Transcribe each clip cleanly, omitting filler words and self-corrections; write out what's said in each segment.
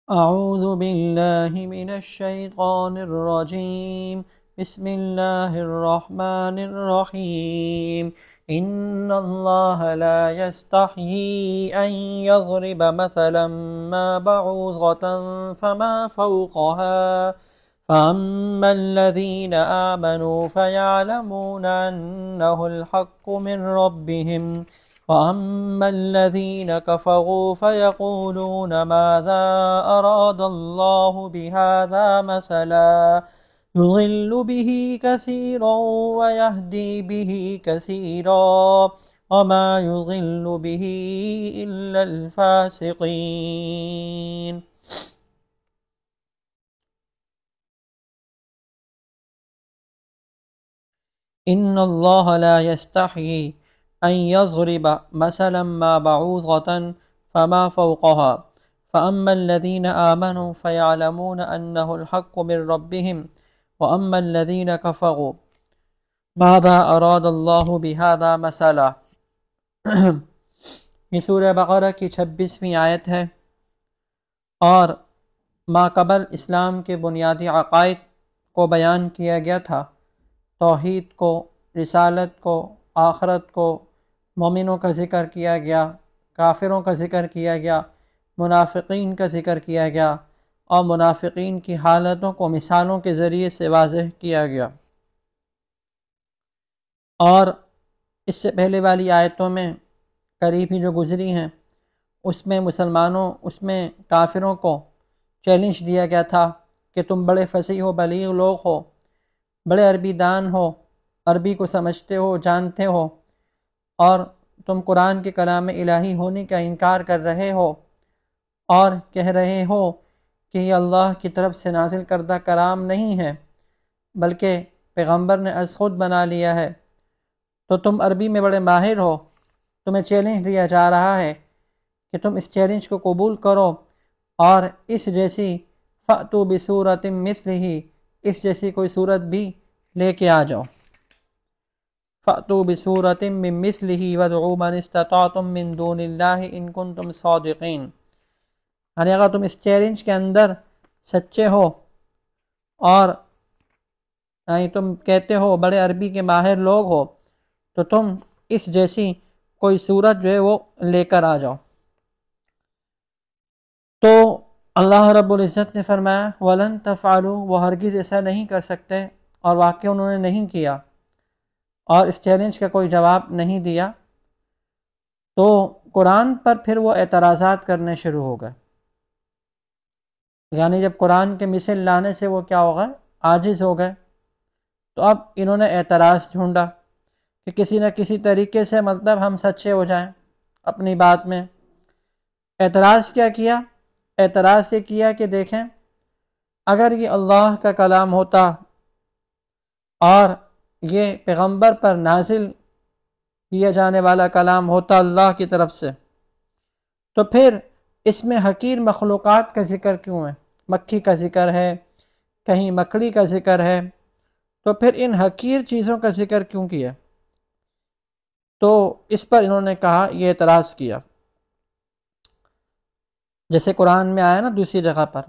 أعوذ بالله من الشيطان الرجيم. بسم الله الرحمن الرحيم. إن الله لا يستحيي أن يضرب مثلا ما بعوضة فما فوقها فأما الذين آمنوا فيعلمون أنه الحق من ربهم وأما الذين كفروا فيقولون ماذا أراد الله بهذا مثلا يضل به كثيرا ويهدي به كثيرا وما يضل به إلا الفاسقين. إن الله لا يستحيي أن يضرب مثلا ما بعوضة فما فوقها فأما الذين آمنوا فيعلمون أنه الحق من ربهم وأما الذين كفروا ماذا أراد الله بهذا مثلا. یہ سورہ بقرہ کی 26ویں آیت ہے، اور ماقبل اسلام کے بنیادی عقائد کو بیان کیا گیا تھا۔ توحید کو، رسالت کو، آخرت کو، مومنوں کا ذکر کیا گیا، کافروں کا ذکر کیا گیا، منافقین کا ذکر کیا گیا، اور منافقین کی حالتوں کو مثالوں کے ذریعے سے واضح کیا گیا۔ اور اس سے پہلے والی آیتوں میں قریب ہی جو گزری ہیں، اس میں مسلمانوں، اس میں کافروں کو چیلنج دیا گیا تھا کہ تم بڑے فصیح و بلیغ لوگ ہو، بڑے عربی دان ہو، عربی کو سمجھتے ہو، جانتے ہو، اور تم قرآن کے کلام الہی ہونے کا انکار کر رہے ہو اور کہہ رہے ہو کہ یہ اللہ کی طرف سے نازل کردہ کلام نہیں ہے بلکہ پیغمبر نے از خود بنا لیا ہے، تو تم عربی میں بڑے ماہر ہو، تمہیں چیلنج دیا جا رہا ہے کہ تم اس چیلنج کو قبول کرو اور اس جیسی فَأْتُوا بِسُورَةٍ مِثْلِهِ، اس جیسی کوئی صورت بھی لے کے آ جاؤ۔ فَأْتُوا بِسُورَةٍ مِّن مِثْلِهِ وَادْعُوا مَنِ اسْتَطَعْتُم مِّن دُونِ اللَّهِ إِن كُنتُمْ صَادِقِينَ۔ یعنی اگر تم اس چیلنج کے اندر سچے ہو اور یعنی تم کہتے ہو بڑے عربی کے ماہر لوگ ہو، تو تم اس جیسی کوئی صورت جو ہے وہ لے کر آ جاؤ۔ تو اللہ رب العزت نے فرمایا وَلَن تَفْعَلُوا، وہ ہرگز ایسا نہیں کر سکتے، اور واقعہ انہوں نے نہیں کیا اور اس چیلنج کا کوئی جواب نہیں دیا۔ تو قرآن پر پھر وہ اعتراضات کرنے شروع ہو گئے، یعنی جب قرآن کے مثل لانے سے وہ کیا ہو گئے، عاجز ہو گئے، تو اب انہوں نے اعتراض ڈھونڈا کہ کسی نہ کسی طریقے سے مطلب ہم سچے ہو جائیں اپنی بات میں۔ اعتراض کیا کیا؟ اعتراض یہ کیا کہ دیکھیں، اگر یہ اللہ کا کلام ہوتا اور یہ پیغمبر پر نازل کیا جانے والا کلام ہوتا اللہ کی طرف سے، تو پھر اس میں حقیر مخلوقات کا ذکر کیوں ہے؟ مکھی کا ذکر ہے، کہیں مکڑی کا ذکر ہے، تو پھر ان حقیر چیزوں کا ذکر کیوں کیا؟ تو اس پر انہوں نے کہا، یہ اعتراض کیا، جیسے قرآن میں آیا نا دوسری جگہ پر،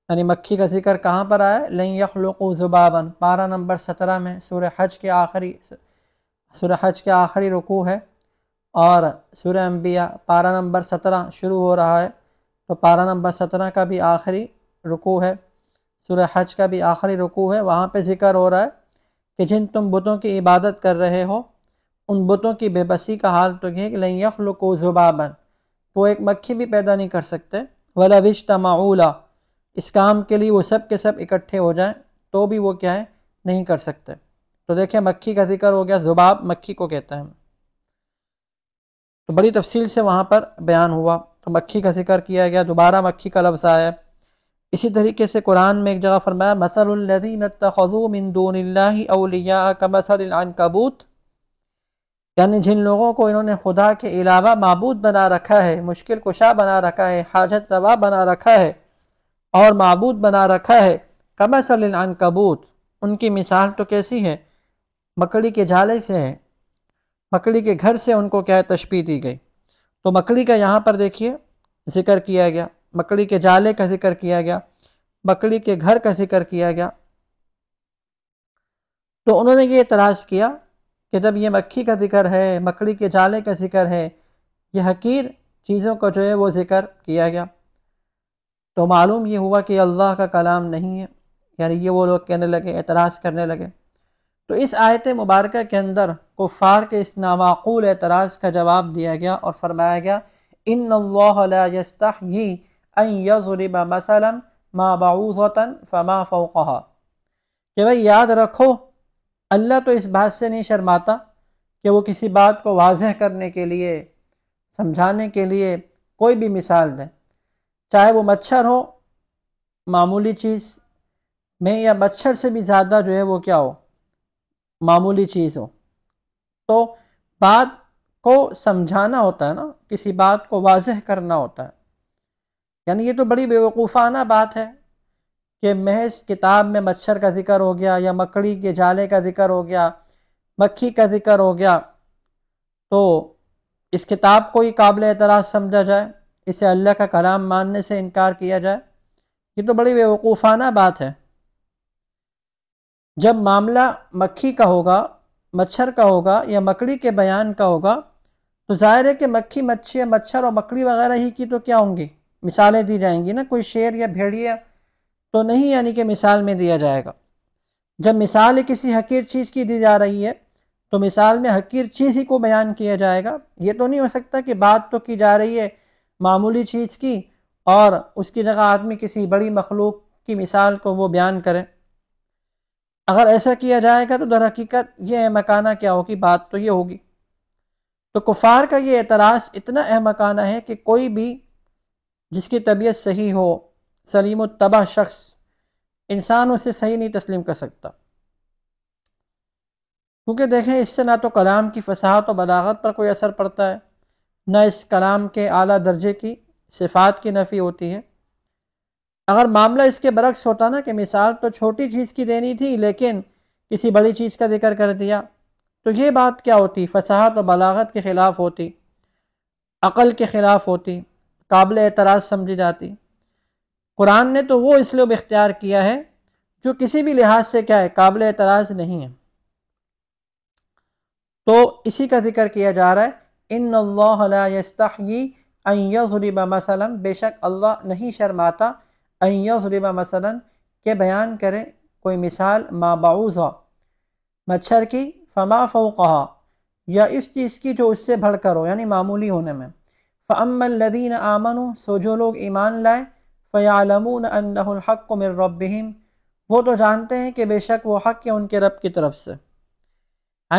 یعنی مکھی کا ذکر کہاں پر آیا؟ لن یخلقوا ذبابا، پارہ نمبر 17 میں، سورہ حج کے آخری رکوع ہے، اور سورہ انبیاء پارہ نمبر 17 شروع ہو رہا ہے، تو پارہ نمبر 17 کا بھی آخری رکوع ہے، سورہ حج کا بھی آخری رکوع ہے، وہاں پہ ذکر ہو رہا ہے کہ جن تم بتوں کی عبادت کر رہے ہو، ان بتوں کی بے بسی کا حال تو یہ ہے کہ لن یخلقوا ذبابا، وہ ایک مکھی بھی پیدا نہیں کر سکتے، وَلَوِ اجْتَمَعُوا لَهُ، اس کام کے لیے وہ سب کے سب اکٹھے ہو جائیں تو بھی وہ کیا ہے، نہیں کر سکتے۔ تو دیکھیں مکھی کا ذکر ہو گیا، ذباب مکھی کو کہتے ہیں، تو بڑی تفصیل سے وہاں پر بیان ہوا، تو مکھی کا ذکر کیا گیا، دوبارہ مکھی کا لفظ آیا۔ اسی طریقے سے قرآن میں ایک جگہ فرمایا مَثَلُ الَّذِينَ اتَّخَذُوا مِن دُونِ اللَّهِ أَوْلِيَاءَ كَمَثَلِ الْعَنكَبُوتِ، یعنی جن لوگوں کو انہوں نے خدا کے علاوہ معبود بنا رکھا ہے، مشکل کشا بنا رکھا ہے، حاجت روا بنا رکھا ہے اور معبود بنا رکھا ہے، کمثل العنکبوت، ان کی مثال تو کیسی ہے؟ مکڑی کے جالے سے ہے، مکڑی کے گھر سے ان کو کیا ہے تشبیہ دی گئی۔ تو مکڑی کا یہاں پر دیکھیے ذکر کیا گیا، مکڑی کے جالے کا ذکر کیا گیا، مکڑی کے گھر کا ذکر کیا گیا۔ تو انہوں نے یہ اعتراض کیا کہ جب یہ مکھی کا ذکر ہے، مکڑی کے جالے کا ذکر ہے، یہ حقیر چیزوں کا جو ہے وہ ذکر کیا گیا، تو معلوم یہ ہوا کہ اللہ کا کلام نہیں ہے، یعنی یہ وہ لوگ کہنے لگے، اعتراض کرنے لگے۔ تو اس آیت مبارکہ کے اندر کفار کے اس نامعقول اعتراض کا جواب دیا گیا اور فرمایا گیا ان اللہ لا یستحیی ان یضرب مثلا ما بعوضۃ فما فوقها، کہ بھئی یاد رکھو اللہ تو اس بات سے نہیں شرماتا کہ وہ کسی بات کو واضح کرنے کے لیے، سمجھانے کے لیے کوئی بھی مثال دے، چاہے وہ مچھر ہو معمولی چیز میں، یا مچھر سے بھی زیادہ جو ہے وہ کیا ہو، معمولی چیز ہو۔ تو بات کو سمجھانا ہوتا ہے نا، کسی بات کو واضح کرنا ہوتا ہے، یعنی یہ تو بڑی بیوقوفانہ بات ہے کہ محض کتاب میں مچھر کا ذکر ہو گیا یا مکڑی کے جالے کا ذکر ہو گیا، مکھی کا ذکر ہو گیا، تو اس کتاب کو ہی قابل اعتراض سمجھا جائے، اسے اللہ کا کلام ماننے سے انکار کیا جائے، یہ تو بڑی بیوقوفانہ بات ہے۔ جب معاملہ مکھی کا ہوگا، مچھر کا ہوگا یا مکڑی کے بیان کا ہوگا، تو ظاہر ہے کہ مکھی، مچھی، مچھر اور مکڑی وغیرہ ہی کی تو کیا ہوں گی، مثالیں دی جائیں گی نا، کوئی شیر یا بھیڑیا تو نہیں یعنی کہ مثال میں دیا جائے گا۔ جب مثال کسی حقیر چیز کی دی جا رہی ہے تو مثال میں حقیر چیز ہی کو بیان کیا جائے گا، یہ تو نہیں ہو سکتا کہ بات تو کی جا رہی ہے معمولی چیز کی اور اس کی جگہ آدمی کسی بڑی مخلوق کی مثال کو وہ بیان کرے۔ اگر ایسا کیا جائے گا تو در حقیقت یہ احمقانہ کیا ہوگی، بات تو یہ ہوگی۔ تو کفار کا یہ اعتراض اتنا احمقانہ ہے کہ کوئی بھی جس کی طبیعت صحیح ہو، سلیم الطبع شخص، انسان اسے صحیح نہیں تسلیم کر سکتا، کیونکہ دیکھیں اس سے نہ تو کلام کی فصاحت و بلاغت پر کوئی اثر پڑتا ہے، نہ اس کلام کے اعلیٰ درجے کی صفات کی نفی ہوتی ہے۔ اگر معاملہ اس کے برعکس ہوتا نا کہ مثال تو چھوٹی چیز کی دینی تھی لیکن کسی بڑی چیز کا ذکر کر دیا، تو یہ بات کیا ہوتی، فصاحت و بلاغت کے خلاف ہوتی، عقل کے خلاف ہوتی، قابل اعتراض سمجھی جاتی۔ قرآن نے تو وہ اسلوب اختیار کیا ہے جو کسی بھی لحاظ سے کیا ہے، قابل اعتراض نہیں ہے۔ تو اسی کا ذکر کیا جا رہا ہے ان اللہ لا یستحیی ان یضرب مثلا، بے شک اللہ نہیں شرماتا، ان یضرب مثلا کہ بیان کرے کوئی مثال، ما بعوضہ مچھر کی، فما فوقہا یا اس چیز کی جو اس سے بڑھ کر ہو، یعنی معمولی ہونے میں۔ فاما الذین آمنوا، سو جو لوگ ایمان لائے، فیعلمون انہ الحق من ربہم، وہ تو جانتے ہیں کہ بے شک وہ حق ہے ان کے رب کی طرف سے۔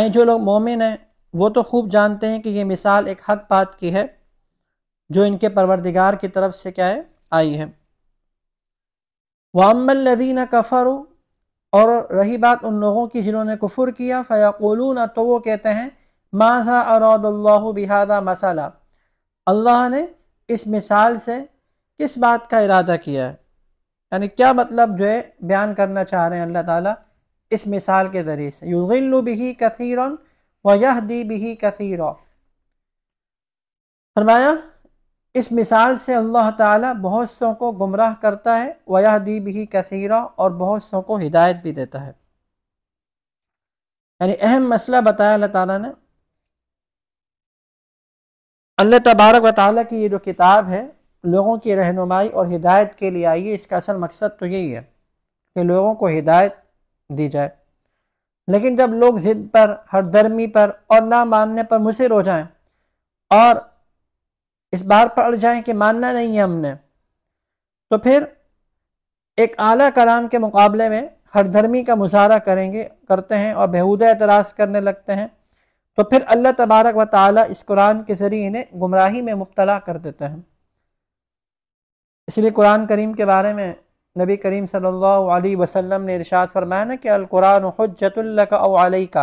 جو لوگ مومن ہیں وہ تو خوب جانتے ہیں کہ یہ مثال ایک حق بات کی ہے جو ان کے پروردگار کی طرف سے کیا ہے، آئی ہے۔ وَأَمَّا الَّذِينَ كَفَرُوا، اور رہی بات ان لوگوں کی جنہوں نے کفر کیا، فَيَقُولُونَ، تو وہ کہتے ہیں، مَاذَا أَرَادَ اللَّهُ بِهَذَا مَثَلًا، اللہ نے اس مثال سے کس بات کا ارادہ کیا ہے، یعنی کیا مطلب جو ہے بیان کرنا چاہ رہے ہیں اللہ تعالیٰ اس مثال کے ذریعے سے۔ یضل به کثیرا ویہدی به کثیرا، فرمایا اس مثال سے اللہ تعالیٰ بہت سو کو گمراہ کرتا ہے، ویہدی به کثیرا، اور بہت سو کو ہدایت بھی دیتا ہے۔ یعنی اہم مسئلہ بتایا اللہ تعالیٰ نے۔ اللہ تبارک و تعالیٰ کی یہ جو کتاب ہے لوگوں کی رہنمائی اور ہدایت کے لیے آئی ہے، اس کا اصل مقصد تو یہی ہے کہ لوگوں کو ہدایت دی جائے۔ لیکن جب لوگ ضد پر، ہر درمی پر اور نہ ماننے پر مصر ہو جائیں اور اس بات پر اڑ جائیں کہ ماننا نہیں ہے ہم نے، تو پھر ایک اعلیٰ کلام کے مقابلے میں ہر دھرمی کا مظاہرہ کرتے ہیں اور بیہودہ اعتراض کرنے لگتے ہیں، تو پھر اللہ تبارک و تعالیٰ اس قرآن کے ذریعے انہیں گمراہی میں مبتلا کر دیتے ہیں۔ اس لیے قرآن کریم کے بارے میں نبی کریم صلی اللہ علیہ وسلم نے ارشاد فرمایا نا کہ القرآن حجۃ لک او علیک،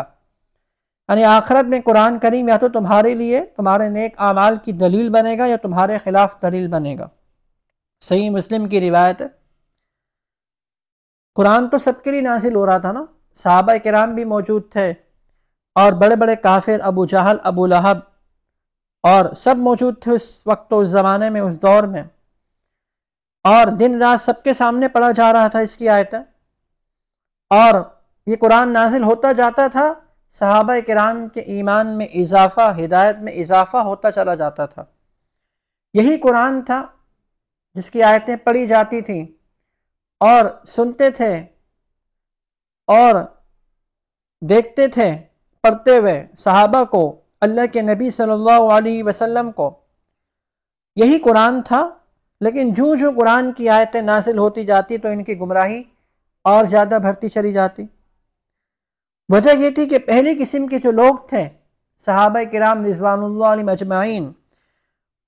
یعنی آخرت میں قرآن کریم یا تو تمہارے لیے تمہارے نیک اعمال کی دلیل بنے گا یا تمہارے خلاف دلیل بنے گا۔ صحیح مسلم کی روایت ہے۔ قرآن تو سب کے لیے نازل ہو رہا تھا نا، صحابہ کرام بھی موجود تھے اور بڑے بڑے کافر، ابو جہل، ابو لہب، اور سب موجود تھے اس وقت، اس زمانے میں، اس دور میں۔ اور دن رات سب کے سامنے پڑھا جا رہا تھا اس کی آیتیں، اور یہ قرآن نازل ہوتا جاتا تھا، صحابہ کرام کے ایمان میں اضافہ، ہدایت میں اضافہ ہوتا چلا جاتا تھا۔ یہی قرآن تھا جس کی آیتیں پڑھی جاتی تھیں اور سنتے تھے اور دیکھتے تھے پڑھتے ہوئے صحابہ کو، اللہ کے نبی صلی اللہ علیہ وسلم کو۔ یہی قرآن تھا، لیکن جوں جوں قرآن کی آیتیں نازل ہوتی جاتی تو ان کی گمراہی اور زیادہ بڑھتی چلی جاتی۔ وجہ یہ تھی کہ پہلی قسم کے جو لوگ تھے صحابہ کرام رضوان اللہ علیہم اجمعین،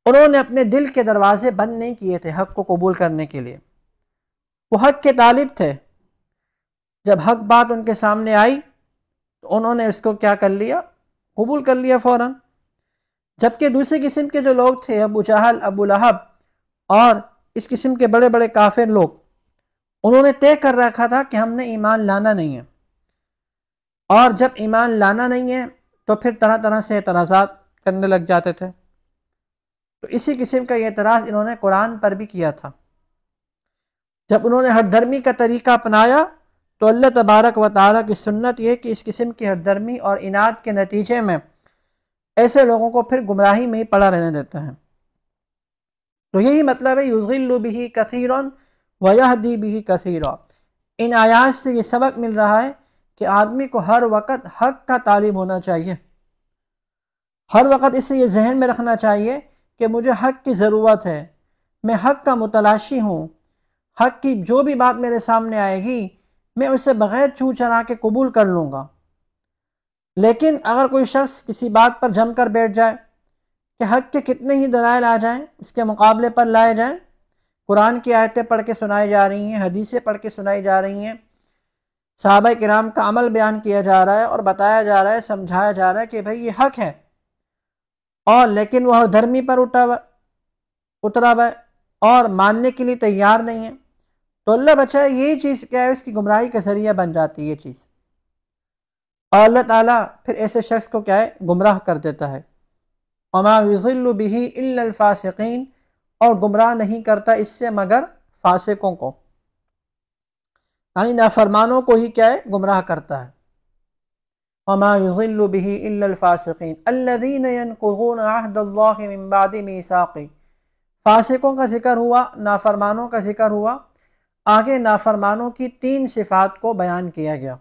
انہوں نے اپنے دل کے دروازے بند نہیں کیے تھے حق کو قبول کرنے کے لیے۔ وہ حق کے طالب تھے، جب حق بات ان کے سامنے آئی تو انہوں نے اس کو کیا کر لیا؟ قبول کر لیا فوراً۔ جبکہ دوسری قسم کے جو لوگ تھے، ابو جہل، ابو لہب اور اس قسم کے بڑے بڑے کافر لوگ، انہوں نے طے کر رکھا تھا کہ ہم نے ایمان لانا نہیں ہے، اور جب ایمان لانا نہیں ہے تو پھر طرح طرح سے اعتراضات کرنے لگ جاتے تھے۔ تو اسی قسم کا یہ اعتراض انہوں نے قرآن پر بھی کیا تھا۔ جب انہوں نے ہر دھرمی کا طریقہ اپنایا تو اللہ تبارک و تعالیٰ کی سنت یہ کہ اس قسم کی ہر دھرمی اور اناد کے نتیجے میں ایسے لوگوں کو پھر گمراہی میں ہی پڑا رہنے دیتا ہے۔ تو یہی مطلب ہے یضل بہ کثیرا ویہدی بہ کثیرا۔ ان آیات سے یہ سبق مل رہا ہے کہ آدمی کو ہر وقت حق کا طالب ہونا چاہیے، ہر وقت اسے یہ ذہن میں رکھنا چاہیے کہ مجھے حق کی ضرورت ہے، میں حق کا متلاشی ہوں، حق کی جو بھی بات میرے سامنے آئے گی میں اسے بغیر چوں چرا کے قبول کر لوں گا۔ لیکن اگر کوئی شخص کسی بات پر جم کر بیٹھ جائے کہ حق کے کتنے ہی دلائل آ جائیں، اس کے مقابلے پر لائے جائیں، قرآن کی آیتیں پڑھ کے سنائی جا رہی ہیں، حدیثیں پڑھ کے سنائی جا رہی ہیں، صحابہ کرام کا عمل بیان کیا جا رہا ہے اور بتایا جا رہا ہے، سمجھایا جا رہا ہے کہ بھئی یہ حق ہے، اور لیکن وہ ہر دھرمی پر اترا ہوا ہے اور ماننے کے لیے تیار نہیں ہے، تو اللہ بچائے یہی چیز کیا ہے، اس کی گمراہی کا ذریعہ بن جاتی ہے یہ چیز، اور اللہ تعالیٰ پھر ایسے شخص کو کیا ہے، گمراہ کر دیتا ہے۔ وما یضل بہ الا الفاسقین، اور گمراہ نہیں کرتا اس سے مگر فاسقوں کو، یعنی نافرمانوں کو ہی کیا ہے، گمراہ کرتا ہے۔ وما یضل بہ الا الفاسقین الذین ینقضون عہد اللہ من بعد میثاقہ۔ فاسقوں کا ذکر ہوا، نافرمانوں کا ذکر ہوا، آگے نافرمانوں کی تین صفات کو بیان کیا گیا۔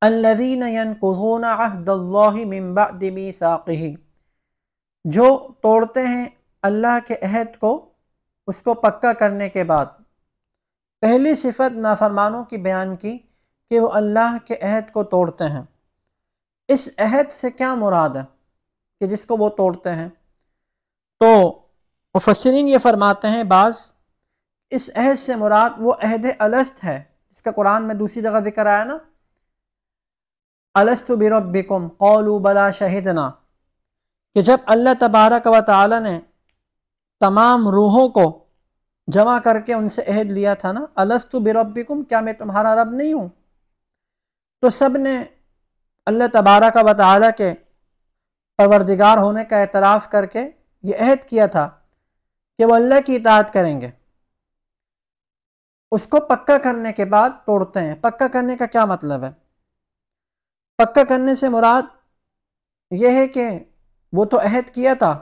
الذین ینقضون عہد اللہ من بعد میثاقہ، جو توڑتے ہیں اللہ کے عہد کو اس کو پکا کرنے کے بعد۔ پہلی صفت نافرمانوں کی بیان کی کہ وہ اللہ کے عہد کو توڑتے ہیں۔ اس عہد سے کیا مراد ہے کہ جس کو وہ توڑتے ہیں؟ تو مفسرین یہ فرماتے ہیں بعض، اس عہد سے مراد وہ عہد الست ہے، اس کا قرآن میں دوسری جگہ ذکر آیا نا، الست بربکم قالوا بلا شہدنا، کہ جب اللہ تبارک و تعالی نے تمام روحوں کو جمع کر کے ان سے عہد لیا تھا نا، الست بربکم، کیا میں تمہارا رب نہیں ہوں؟ تو سب نے اللہ تبارک و تعالی کے پروردگار ہونے کا اعتراف کر کے یہ عہد کیا تھا کہ وہ اللہ کی اطاعت کریں گے۔ اس کو پکا کرنے کے بعد توڑتے ہیں۔ پکا کرنے کا کیا مطلب ہے؟ پکا کرنے سے مراد یہ ہے کہ وہ تو عہد کیا تھا،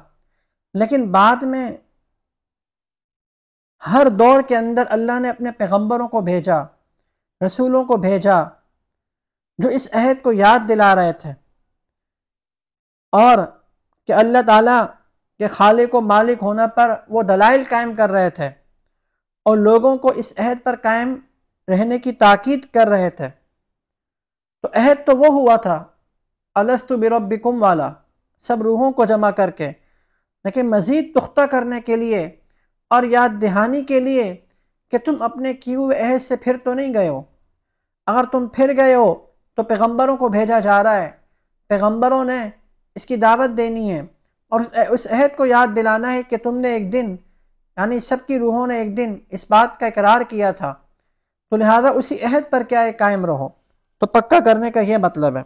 لیکن بعد میں ہر دور کے اندر اللہ نے اپنے پیغمبروں کو بھیجا، رسولوں کو بھیجا، جو اس عہد کو یاد دلا رہے تھے، اور کہ اللہ تعالیٰ کے خالق و مالک ہونے پر وہ دلائل قائم کر رہے تھے اور لوگوں کو اس عہد پر قائم رہنے کی تاکید کر رہے تھے۔ تو عہد تو وہ ہوا تھا الست بربکم والا، سب روحوں کو جمع کر کے، لیکن مزید پختہ کرنے کے لیے اور یاد دہانی کے لیے کہ تم اپنے کیے ہوئے عہد سے پھر تو نہیں گئے ہو۔ اگر تم پھر گئے ہو تو پیغمبروں کو بھیجا جا رہا ہے، پیغمبروں نے اس کی دعوت دینی ہے اور اس عہد کو یاد دلانا ہے کہ تم نے ایک دن، یعنی سب کی روحوں نے ایک دن اس بات کا اقرار کیا تھا، تو لہذا اسی عہد پر کیا ہے، قائم رہو۔ تو پکا کرنے کا یہ مطلب ہے۔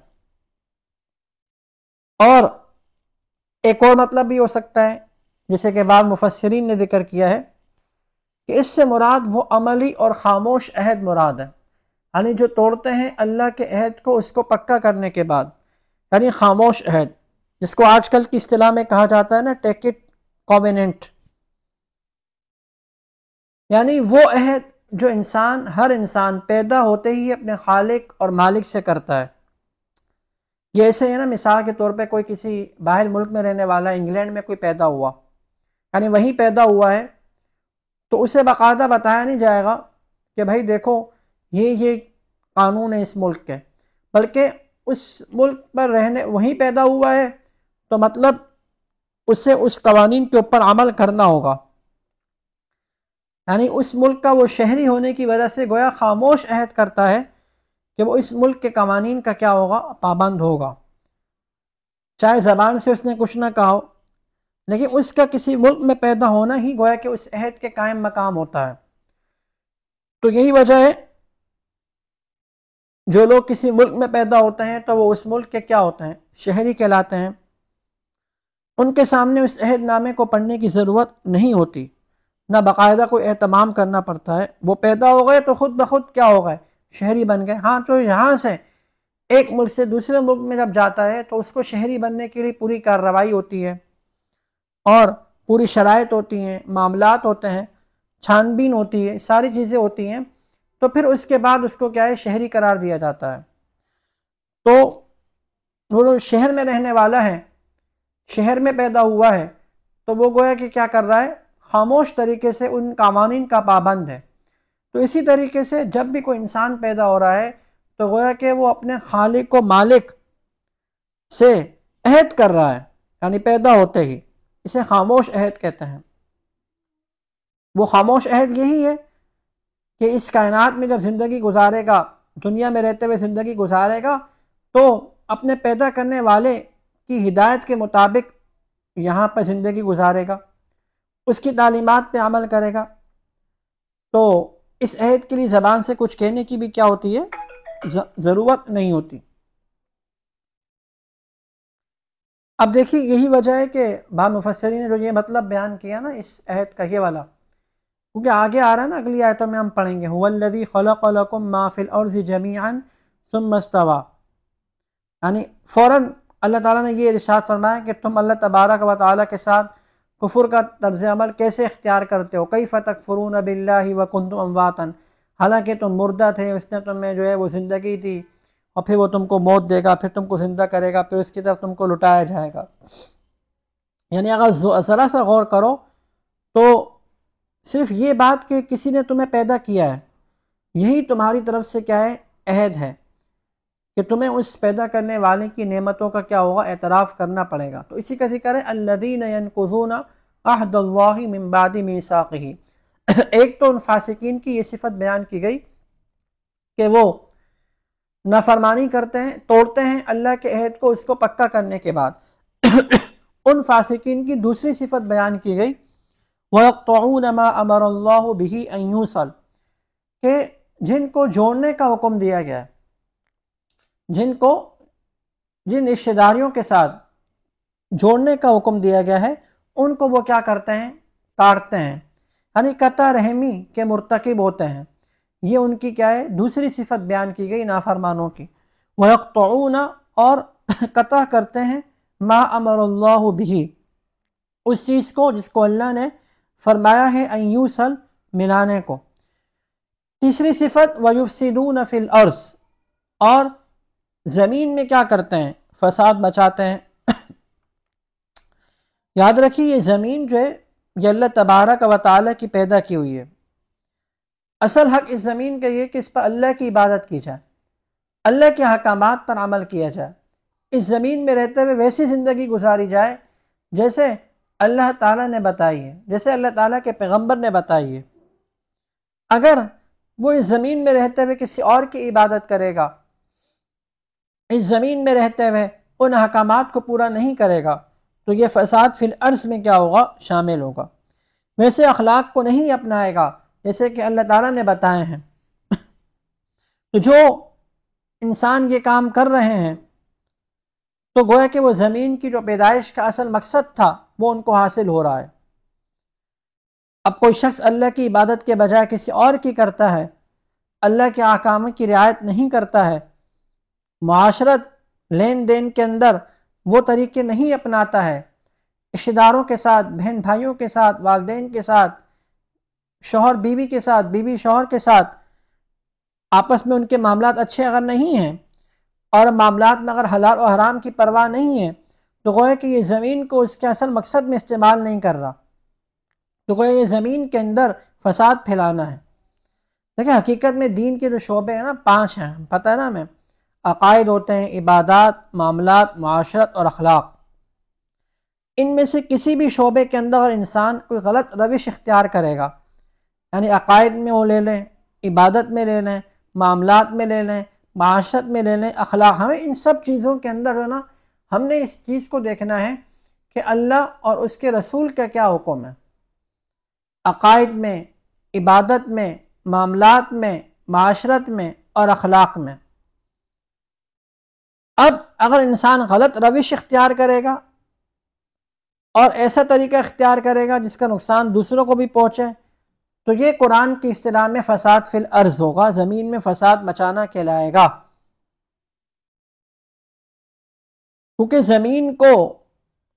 اور ایک اور مطلب بھی ہو سکتا ہے جسے کہ بعض مفسرین نے ذکر کیا ہے کہ اس سے مراد وہ عملی اور خاموش عہد مراد ہے، یعنی جو توڑتے ہیں اللہ کے عہد کو اس کو پکا کرنے کے بعد، یعنی خاموش عہد، جس کو آج کل کی اصطلاح میں کہا جاتا ہے نا ٹیک اٹ کووننٹ، یعنی وہ عہد جو ہر انسان پیدا ہوتے ہی اپنے خالق اور مالک سے کرتا ہے۔ یہ ایسے ہے نا، مثال کے طور پہ کوئی کسی باہر ملک میں رہنے والا انگلینڈ میں کوئی پیدا ہوا، یعنی وہیں پیدا ہوا ہے، تو اسے باقاعدہ بتایا نہیں جائے گا کہ بھائی دیکھو یہ قانون ہے اس ملک کے، بلکہ اس ملک پر رہنے وہیں پیدا ہوا ہے تو مطلب اسے اس قوانین کے اوپر عمل کرنا ہوگا، یعنی اس ملک کا وہ شہری ہونے کی وجہ سے گویا خاموش عہد کرتا ہے کہ وہ اس ملک کے قوانین کا کیا ہوگا، پابند ہوگا، چاہے زبان سے اس نے کچھ نہ کہا ہو، لیکن اس کا کسی ملک میں پیدا ہونا ہی گویا کہ اس عہد کے قائم مقام ہوتا ہے۔ تو یہی وجہ ہے جو لوگ کسی ملک میں پیدا ہوتے ہیں تو وہ اس ملک کے کیا ہوتے ہیں، شہری کہلاتے ہیں، ان کے سامنے اس عہد نامے کو پڑھنے کی ضرورت نہیں ہوتی، نہ باقاعدہ کوئی اہتمام کرنا پڑتا ہے، وہ پیدا ہو گئے تو خود بخود کیا ہو گئے، شہری بن گئے۔ ہاں تو یہاں سے ایک ملک سے دوسرے ملک میں جب جاتا ہے تو اس کو شہری بننے کے لیے پوری کارروائی ہوتی ہے اور پوری شرائط ہوتی ہیں، معاملات ہوتے ہیں، چھان بین ہوتی ہے، ساری چیزیں ہوتی ہیں، تو پھر اس کے بعد اس کو کیا ہے، شہری قرار دیا جاتا ہے۔ تو وہ شہر میں رہنے والا ہے، شہر میں پیدا ہوا ہے، تو وہ گویا کہ کیا کر رہا ہے، خاموش طریقے سے ان قوانین کا پابند ہے۔ تو اسی طریقے سے جب بھی کوئی انسان پیدا ہو رہا ہے تو گویا کہ وہ اپنے خالق و مالک سے عہد کر رہا ہے، یعنی پیدا ہوتے ہی، اسے خاموش عہد کہتے ہیں۔ وہ خاموش عہد یہی ہے کہ اس کائنات میں جب زندگی گزارے گا، دنیا میں رہتے ہوئے زندگی گزارے گا، تو اپنے پیدا کرنے والے کی ہدایت کے مطابق یہاں پر زندگی گزارے گا، اس کی تعلیمات پہ عمل کرے گا۔ تو اس عہد کے لیے زبان سے کچھ کہنے کی بھی کیا ہوتی ہے، ضرورت نہیں ہوتی۔ اب دیکھیے یہی وجہ ہے کہ بعض مفسرین نے جو یہ مطلب بیان کیا نا اس عہد کا، یہ والا، کیونکہ آگے آ رہا ہے نا اگلی آیتوں میں ہم پڑھیں گے، هو الذی خلق لکم ما فی الارض جمیعا ثم استوى، یعنی فوراً اللہ تعالیٰ نے یہ ارشاد فرمایا کہ تم اللہ تبارک و تعالیٰ کے ساتھ کفر کا طرز عمل کیسے اختیار کرتے ہو، کیف تکفرون باللہ وکنتم امواتا، حالانکہ تم مردہ تھے، اس نے تمہیں جو ہے وہ زندگی دی اور پھر وہ تم کو موت دے گا، پھر تم کو زندہ کرے گا، پھر اس کی طرف تم کو لٹایا جائے گا۔ یعنی اگر ذرا سا غور کرو تو صرف یہ بات کہ کسی نے تمہیں پیدا کیا ہے، یہی تمہاری طرف سے کیا ہے، عہد ہے کہ تمہیں اس پیدا کرنے والے کی نعمتوں کا کیا ہوگا، اعتراف کرنا پڑے گا۔ تو اسی کا ذکر ہے الذین ینقضون عہد اللہ من بعد میثاقہ، ایک تو ان فاسقین کی یہ صفت بیان کی گئی کہ وہ نافرمانی کرتے ہیں، توڑتے ہیں اللہ کے عہد کو اس کو پکا کرنے کے بعد۔ ان فاسقین کی دوسری صفت بیان کی گئی وَيَقْطَعُونَ مَا أَمَرَ اللَّهُ بِهِ أَن يُوصَلَ، کہ جن کو جوڑنے کا حکم دیا گیا ہے، جن رشتہ داریوں کے ساتھ جوڑنے کا حکم دیا گیا ہے، ان کو وہ کیا کرتے ہیں، کاٹتے ہیں، یعنی قطع رحمی کے مرتکب ہوتے ہیں۔ یہ ان کی کیا ہے، دوسری صفت بیان کی گئی نافرمانوں کی۔ وَيَقْطَعُونَ، اور قطع کرتے ہیں، مَا أَمَرَ اللَّهُ بِهِ، اس چیز کو جس کو اللہ نے فرمایا ہے، ان یوصل، ملانے کو۔ تیسری صفت وَيُفْسِدُونَ فِي الْأَرْضِ، اور زمین میں کیا کرتے ہیں، فساد مچاتے ہیں۔ یاد رکھیے یہ زمین جو ہے یہ اللہ تبارک و تعالیٰ کی پیدا کی ہوئی ہے، اصل حق اس زمین کا یہ کہ اس پر اللہ کی عبادت کی جائے، اللہ کے احکامات پر عمل کیا جائے، اس زمین میں رہتے ہوئے ویسی زندگی گزاری جائے جیسے اللہ تعالیٰ نے بتائی ہے، جیسے اللہ تعالیٰ کے پیغمبر نے بتائی ہے۔ اگر وہ اس زمین میں رہتے ہوئے کسی اور کی عبادت کرے گا، اس زمین میں رہتے ہوئے ان احکامات کو پورا نہیں کرے گا، تو یہ فساد فی الارض میں کیا ہوگا، شامل ہوگا، ویسے اخلاق کو نہیں اپنائے گا جیسے کہ اللہ تعالیٰ نے بتائے ہیں۔ تو جو انسان یہ کام کر رہے ہیں تو گویا کہ وہ زمین کی جو پیدائش کا اصل مقصد تھا وہ ان کو حاصل ہو رہا ہے۔ اب کوئی شخص اللہ کی عبادت کے بجائے کسی اور کی کرتا ہے، اللہ کے احکام کی رعایت نہیں کرتا ہے، معاشرت لین دین کے اندر وہ طریقے نہیں اپناتا ہے، رشتہ داروں کے ساتھ، بہن بھائیوں کے ساتھ، والدین کے ساتھ، شوہر بیوی کے ساتھ، بیوی شوہر کے ساتھ آپس میں ان کے معاملات اچھے اگر نہیں ہیں، اور معاملات میں اگر حلال و حرام کی پرواہ نہیں ہے، تو گویا کہ یہ زمین کو اس کے اصل مقصد میں استعمال نہیں کر رہا، تو گویا یہ زمین کے اندر فساد پھیلانا ہے۔ دیکھیں حقیقت میں دین کے جو شعبے ہیں نا 5 ہیں، پتہ ہے نا ہمیں، عقائد ہوتے ہیں، عبادات، معاملات، معاشرت اور اخلاق۔ ان میں سے کسی بھی شعبے کے اندر اگر انسان کوئی غلط روش اختیار کرے گا، یعنی عقائد میں وہ لے لیں، عبادت میں لے لیں، معاملات میں لے لیں، معاشرت میں لے لیں، اخلاق، ہمیں ان سب چیزوں کے اندر جو ہے نا ہم نے اس چیز کو دیکھنا ہے کہ اللہ اور اس کے رسول کا کیا حکم ہے، عقائد میں، عبادت میں، معاملات میں، معاشرت میں اور اخلاق میں۔ اب اگر انسان غلط روش اختیار کرے گا اور ایسا طریقہ اختیار کرے گا جس کا نقصان دوسروں کو بھی پہنچے، تو یہ قرآن کی اصطلاح میں فساد فی الارض ہوگا، زمین میں فساد مچانا کہلائے گا۔ کیونکہ زمین کو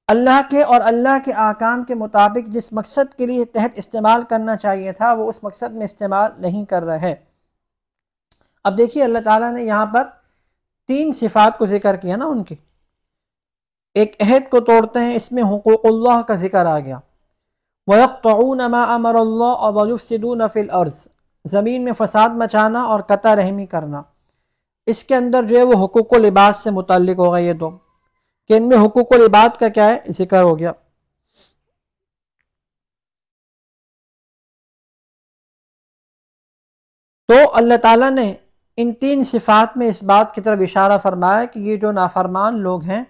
اللہ کے اور اللہ کے احکام کے مطابق جس مقصد کے لیے تحت استعمال کرنا چاہیے تھا وہ اس مقصد میں استعمال نہیں کر رہے۔ اب دیکھیے اللہ تعالیٰ نے یہاں پر 3 صفات کو ذکر کیا نا ان کی، ایک عہد کو توڑتے ہیں، اس میں حقوق اللہ کا ذکر آ گیا، وَيَقْطَعُونَ مَا أَمَرَ اللَّهُ وَيُفْسِدُونَ فِي الْأَرْضِ، زمین میں فساد مچانا اور قطع رحمی کرنا۔ اس کے اندر جو ہے وہ حقوق و لباس سے متعلق ہوگا، یہ دو کہ ان میں حقوق و لباس کا کیا ہے ذکر ہو گیا۔ تو اللہ تعالیٰ نے ان 3 صفات میں اس بات کی طرف اشارہ فرمایا کہ یہ جو نافرمان لوگ ہیں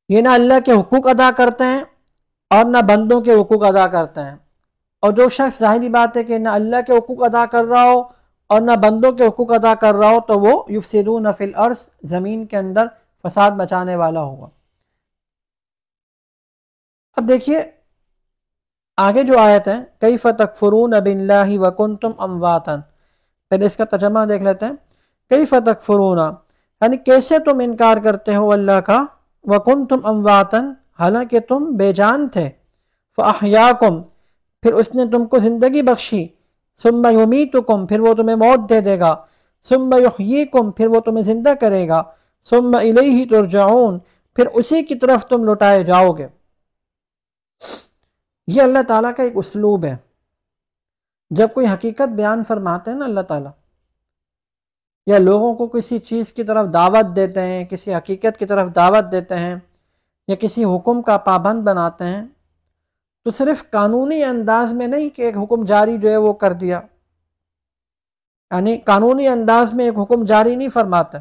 یہ نہ اللہ کے حقوق ادا کرتے ہیں اور نہ بندوں کے حقوق ادا کرتے ہیں، اور جو شخص ظاہری بات ہے کہ نہ اللہ کے حقوق ادا کر رہا ہو اور نہ بندوں کے حقوق ادا کر رہا ہو تو وہ یفسدون فی الارض، زمین کے اندر فساد مچانے والا ہوگا۔ اب دیکھیے آگے جو آیت ہے، کیف تکفرون باللہ وکنتم امواتا، پہلے اس کا ترجمہ دیکھ لیتے ہیں۔ کیف تکفرون یعنی کیسے تم انکار کرتے ہو اللہ کا، وکنتم امواتا حالانکہ تم بے جان تھے، فاحیاکم پھر اس نے تم کو زندگی بخشی، ثم یمیتکم پھر وہ تمہیں موت دے دے گا، ثم یحییکم پھر وہ تمہیں زندہ کرے گا، ثم الیہ ترجعون پھر اسی کی طرف تم لوٹائے جاؤ گے۔ یہ اللہ تعالیٰ کا ایک اسلوب ہے، جب کوئی حقیقت بیان فرماتے ہیں نا اللہ تعالیٰ، یا لوگوں کو کسی چیز کی طرف دعوت دیتے ہیں، کسی حقیقت کی طرف دعوت دیتے ہیں، یا کسی حکم کا پابند بناتے ہیں، تو صرف قانونی انداز میں نہیں کہ ایک حکم جاری جو ہے وہ کر دیا، یعنی قانونی انداز میں ایک حکم جاری نہیں فرماتا،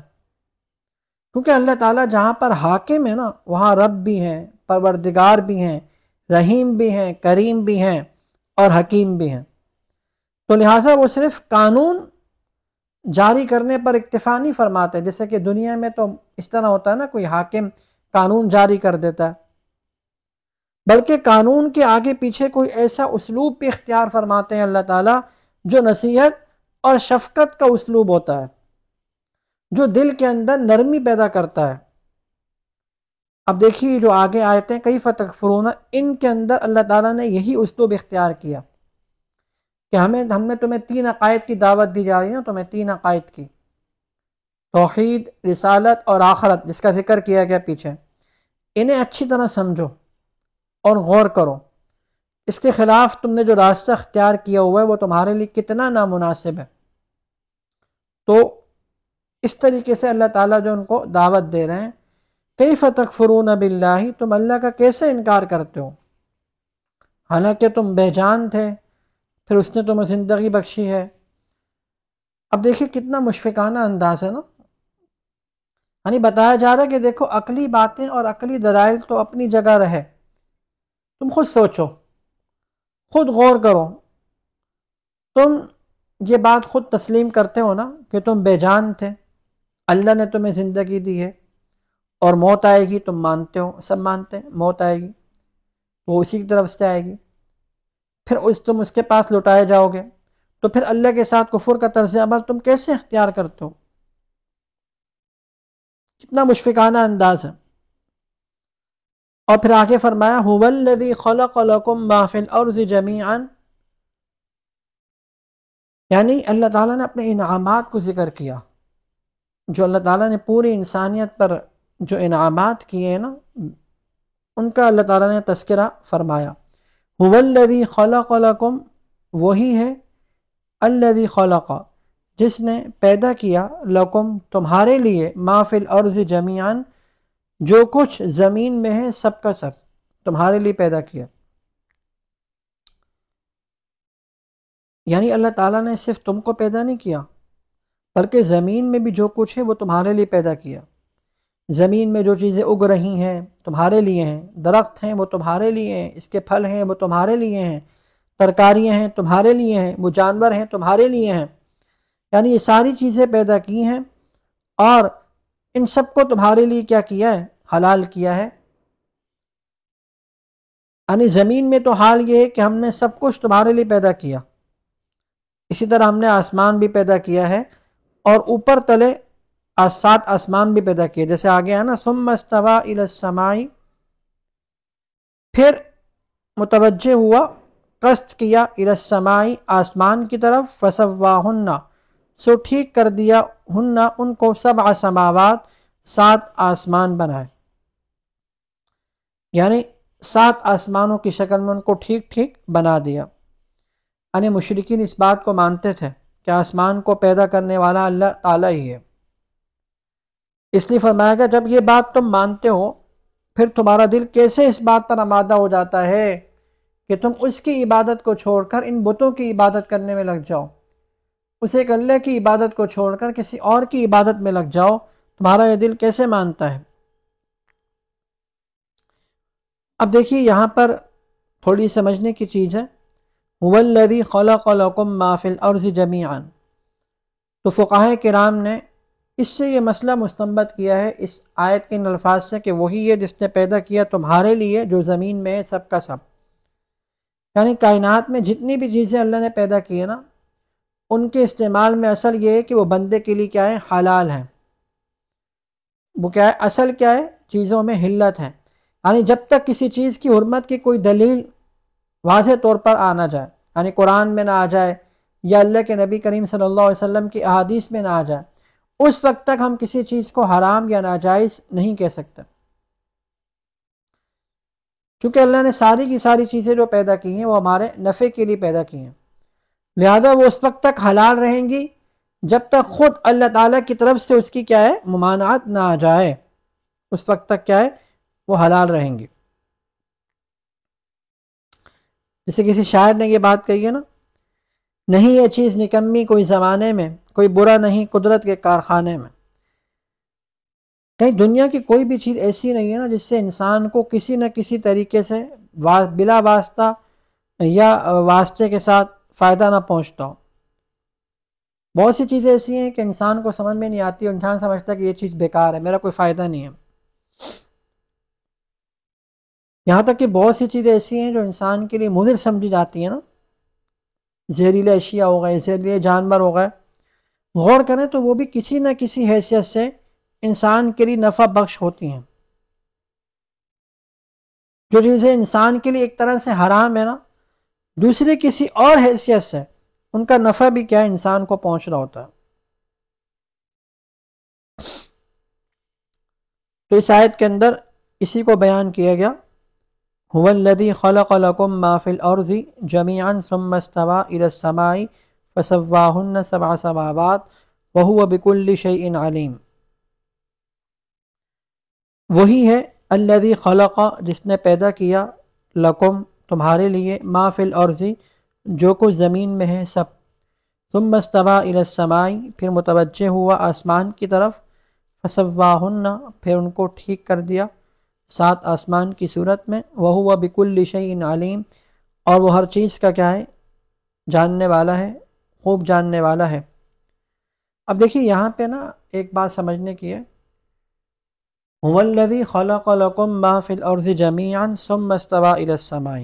کیونکہ اللہ تعالیٰ جہاں پر حاکم ہے نا وہاں رب بھی ہیں، پروردگار بھی ہیں، رحیم بھی ہیں، کریم بھی ہیں اور حکیم بھی ہیں، تو لہٰذا وہ صرف قانون جاری کرنے پر اکتفا نہیں فرماتے، جیسے کہ دنیا میں تو اس طرح ہوتا ہے نا، کوئی حاکم قانون جاری کر دیتا ہے، بلکہ قانون کے آگے پیچھے کوئی ایسا اسلوب بھی اختیار فرماتے ہیں اللہ تعالیٰ جو نصیحت اور شفقت کا اسلوب ہوتا ہے، جو دل کے اندر نرمی پیدا کرتا ہے۔ اب دیکھیے جو آگے آیتیں کیف تکفرون، ان کے اندر اللہ تعالیٰ نے یہی اسلوب اختیار کیا کہ ہم نے تمہیں 3 عقائد کی دعوت دی جا رہی ہے نا، تمہیں 3 عقائد کی، توحید، رسالت اور آخرت، جس کا ذکر کیا گیا پیچھے، انہیں اچھی طرح سمجھو اور غور کرو، اس کے خلاف تم نے جو راستہ اختیار کیا ہوا ہے وہ تمہارے لیے کتنا نامناسب ہے۔ تو اس طریقے سے اللہ تعالیٰ جو ان کو دعوت دے رہے ہیں، کیف تکفرون باللہ، تم اللہ کا کیسے انکار کرتے ہو حالانکہ تم بے جان تھے، پھر اس نے تمہیں زندگی بخشی ہے۔ اب دیکھیے کتنا مشفقانہ انداز ہے نا، یعنی بتایا جا رہا ہے کہ دیکھو عقلی باتیں اور عقلی دلائل تو اپنی جگہ رہے، تم خود سوچو، خود غور کرو، تم یہ بات خود تسلیم کرتے ہو نا کہ تم بے جان تھے، اللہ نے تمہیں زندگی دی ہے اور موت آئے گی، تم مانتے ہو، سب مانتے ہیں موت آئے گی، وہ اسی کی طرف سے آئے گی، پھر تم اس کے پاس لوٹائے جاؤ گے، تو پھر اللہ کے ساتھ کفر کا طرز عمل تم کیسے اختیار کرتے ہو؟ کتنا مشفقانہ انداز ہے۔ اور پھر آگے فرمایا هو الذی خلق لکم ما فی الارض جمیعا، یعنی اللہ تعالیٰ نے اپنے انعامات کو ذکر کیا، جو اللہ تعالیٰ نے پوری انسانیت پر جو انعامات کیے ہیں نا، ان کا اللہ تعالیٰ نے تذکرہ فرمایا۔ هو الذی خلق لکم، وہی ہے الذی خلق، جس نے پیدا کیا، لکم تمہارے لیے، ما فی الارض جمیعا، جو کچھ زمین میں ہے سب کا سب تمہارے لیے پیدا کیا۔ یعنی اللہ تعالیٰ نے صرف تم کو پیدا نہیں کیا، بلکہ زمین میں بھی جو کچھ ہے وہ تمہارے لیے پیدا کیا۔ زمین میں جو چیزیں اگ رہی ہیں تمہارے لیے ہیں، درخت ہیں وہ تمہارے لیے ہیں، اس کے پھل ہیں وہ تمہارے لیے ہیں، ترکاریاں ہیں تمہارے لیے ہیں، وہ جانور ہیں تمہارے لیے ہیں۔ یعنی یہ ساری چیزیں پیدا کی ہیں اور ان سب کو تمہارے لیے کیا کیا ہے؟ حلال کیا ہے۔ یعنی زمین میں تو حال یہ ہے کہ ہم نے سب کچھ تمہارے لیے پیدا کیا، اسی طرح ہم نے آسمان بھی پیدا کیا ہے، اور اوپر تلے 7 آسمان بھی پیدا کیے، جیسے آگے ہے نا ثم استوى الى السماء، پھر متوجہ ہوا، قصد کیا، الى السماء آسمان کی طرف، فسواہن سو ٹھیک کر دیا، ہن ان کو، 7 سماوات 7 آسمان بنائے، یعنی 7 آسمانوں کی شکل میں ان کو ٹھیک ٹھیک بنا دیا۔ یعنی مشرکین اس بات کو مانتے تھے کہ آسمان کو پیدا کرنے والا اللہ تعالیٰ ہی ہے، اس لیے فرمایا گیا جب یہ بات تم مانتے ہو، پھر تمہارا دل کیسے اس بات پر آمادہ ہو جاتا ہے کہ تم اس کی عبادت کو چھوڑ کر ان بتوں کی عبادت کرنے میں لگ جاؤ، اس ایک اللہ کی عبادت کو چھوڑ کر کسی اور کی عبادت میں لگ جاؤ، تمہارا یہ دل کیسے مانتا ہے؟ اب دیکھیے یہاں پر تھوڑی سمجھنے کی چیز ہے، هو الذی خلق لکم ما فی الارض جمیعا، تو فقہائے کرام نے اس سے یہ مسئلہ مستنبط کیا ہے اس آیت کے ان الفاظ سے کہ وہی ہے جس نے پیدا کیا تمہارے لیے جو زمین میں ہے سب کا سب، یعنی کائنات میں جتنی بھی چیزیں اللہ نے پیدا کی ہے نا، ان کے استعمال میں اصل یہ ہے کہ وہ بندے کے لیے کیا ہے؟ حلال ہیں۔ وہ کیا ہے؟ اصل کیا ہے؟ چیزوں میں حلت ہے، یعنی جب تک کسی چیز کی حرمت کی کوئی دلیل واضح طور پر آ نہ جائے، یعنی قرآن میں نہ آ جائے یا اللہ کے نبی کریم صلی اللہ علیہ وسلم کی احادیث میں نہ آ جائے، اس وقت تک ہم کسی چیز کو حرام یا ناجائز نہیں کہہ سکتے، کیونکہ اللہ نے ساری کی ساری چیزیں جو پیدا کی ہیں وہ ہمارے نفع کے لیے پیدا کی ہیں، لہذا وہ اس وقت تک حلال رہیں گی جب تک خود اللہ تعالیٰ کی طرف سے اس کی کیا ہے؟ ممانعت نہ آ جائے، اس وقت تک کیا ہے؟ وہ حلال رہیں گی۔ جیسے کسی شاعر نے یہ بات کہی ہے نا، نہیں یہ چیز نکمی کوئی زمانے میں، کوئی برا نہیں قدرت کے کارخانے میں۔ کہیں دنیا کی کوئی بھی چیز ایسی نہیں ہے نا جس سے انسان کو کسی نہ کسی طریقے سے بلا واسطہ یا واسطے کے ساتھ فائدہ نہ پہنچتا ہو۔ بہت سی چیزیں ایسی ہیں کہ انسان کو سمجھ میں نہیں آتی اور انسان سمجھتا ہے کہ یہ چیز بیکار ہے، میرا کوئی فائدہ نہیں ہے۔ یہاں تک کہ بہت سی چیزیں ایسی ہیں جو انسان کے لیے مضر سمجھی جاتی ہیں نا، زہریلے اشیاء ہو گئے، زہریلے جانور ہو گئے، غور کریں تو وہ بھی کسی نہ کسی حیثیت سے انسان کے لیے نفع بخش ہوتی ہیں۔ جو چیزیں انسان کے لیے ایک طرح سے حرام ہے نا، دوسری کسی اور حیثیت سے ان کا نفع بھی کیا ہے؟ انسان کو پہنچ رہا ہوتا ہے۔ تو اس آیت کے اندر اسی کو بیان کیا گیا، هو الذی خلق لکم ما فی الارض جمیعا ثم استوى الى السماء فسواہن 7 سماوات وهو بكل شیء علیم۔ وہی ہے الذی خلق، جس نے پیدا کیا، لکم تمہارے لیے، ما فی الارض جو کچھ زمین میں ہے سب، ثم استوى الى السماء پھر متوجہ ہوا آسمان کی طرف، فسواہن پھر ان کو ٹھیک کر دیا 7 آسمان کی صورت میں، وہو بکل شیء علیم اور وہ ہر چیز کا کیا ہے؟ جاننے والا ہے، خوب جاننے والا ہے۔ اب دیکھیے یہاں پہ نا ایک بات سمجھنے کی ہے، هو الذی خلق لکم ما فی الارض جمیعا ثم استوى الى السماء،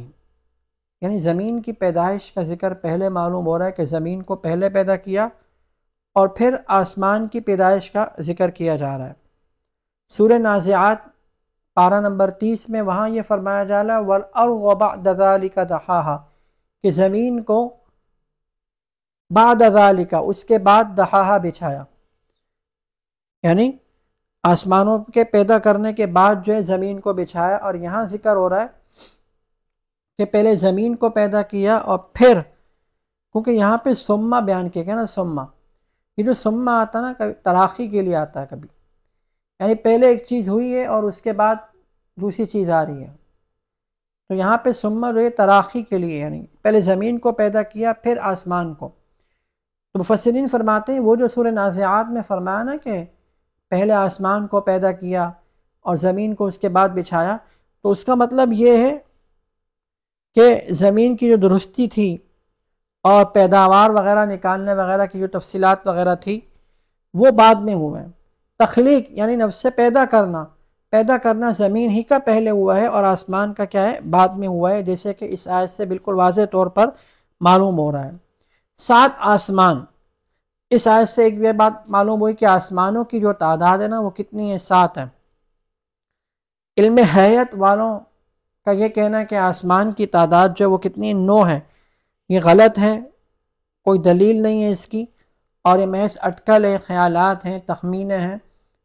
یعنی زمین کی پیدائش کا ذکر پہلے معلوم ہو رہا ہے کہ زمین کو پہلے پیدا کیا اور پھر آسمان کی پیدائش کا ذکر کیا جا رہا ہے۔ سورہ نازعات پارہ نمبر 30 میں وہاں یہ فرمایا جا رہا ہے وَالْأَرْضَ بَعْدَ ذَلِكَ دَحَاهَا، کہ زمین کو بعد ذالک، اس کے بعد دحاہا بچھایا، یعنی آسمانوں کے پیدا کرنے کے بعد جو ہے زمین کو بچھایا۔ اور یہاں ذکر ہو رہا ہے کہ پہلے زمین کو پیدا کیا اور پھر، کیونکہ یہاں پہ سما بیان کیا گیا نا، سما، یہ جو سما آتا نا کبھی تراخی کے لیے آتا ہے کبھی، یعنی پہلے ایک چیز ہوئی ہے اور اس کے بعد دوسری چیز آ رہی ہے، تو یہاں پہ سما جو ہے تراخی کے لیے، یعنی پہلے زمین کو پیدا کیا پھر آسمان کو۔ تو مفسرین فرماتے ہیں وہ جو سورہ نازعات میں فرمایا نا کہ پہلے آسمان کو پیدا کیا اور زمین کو اس کے بعد بچھایا، تو اس کا مطلب یہ ہے کہ زمین کی جو درستی تھی اور پیداوار وغیرہ نکالنے وغیرہ کی جو تفصیلات وغیرہ تھی وہ بعد میں ہوئے ہیں۔ تخلیق یعنی نفس سے پیدا کرنا زمین ہی کا پہلے ہوا ہے اور آسمان کا کیا ہے، بعد میں ہوا ہے، جیسے کہ اس آیت سے بالکل واضح طور پر معلوم ہو رہا ہے۔ 7 آسمان، اس آیت سے ایک یہ بات معلوم ہوئی کہ آسمانوں کی جو تعداد ہے نا وہ کتنی ہے، 7 ہے۔ علم ہیئت والوں کا یہ کہنا ہے کہ آسمان کی تعداد جو ہے وہ کتنی 9 ہے، یہ غلط ہے، کوئی دلیل نہیں ہے اس کی، اور یہ محض اٹکل ہے، خیالات ہیں، تخمینے ہیں،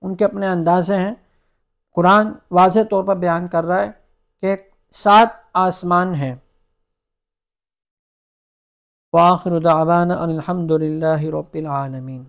ان کے اپنے اندازے ہیں۔ قرآن واضح طور پر بیان کر رہا ہے کہ 7 آسمان ہیں۔ وآخر دعوانا ان الحمد للہ رب العالمین۔